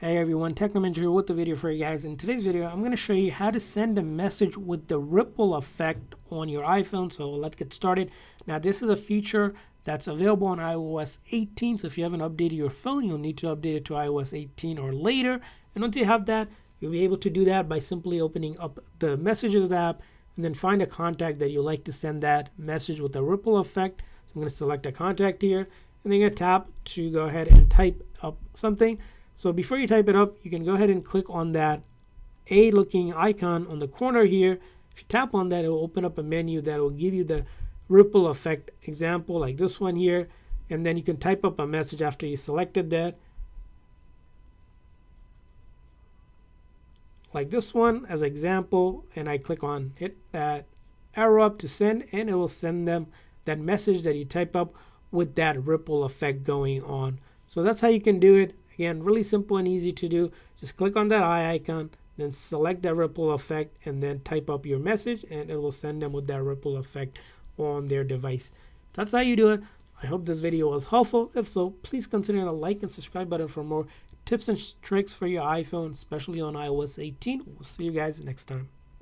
Hey everyone, Technoman here with the video for you guys. In today's video, I'm going to show you how to send a message with the ripple effect on your iPhone. So let's get started. Now this is a feature that's available on iOS 18. So if you haven't updated your phone, you'll need to update it to iOS 18 or later. And once you have that, you'll be able to do that by simply opening up the Messages app and then find a contact that you like to send that message with the ripple effect. So I'm going to select a contact here and then you're going to tap to go ahead and type up something. So before you type it up, you can go ahead and click on that A looking icon on the corner here. If you tap on that, it will open up a menu that will give you the ripple effect example like this one here. And then you can type up a message after you selected that. Like this one as an example. And I click on hit that arrow up to send, and it will send them that message that you type up with that ripple effect going on. So that's how you can do it. Again, really simple and easy to do. Just click on that eye icon, then select that ripple effect, and then type up your message, and it will send them with that ripple effect on their device. That's how you do it. I hope this video was helpful. If so, please consider the like and subscribe button for more tips and tricks for your iPhone, especially on iOS 18. We'll see you guys next time.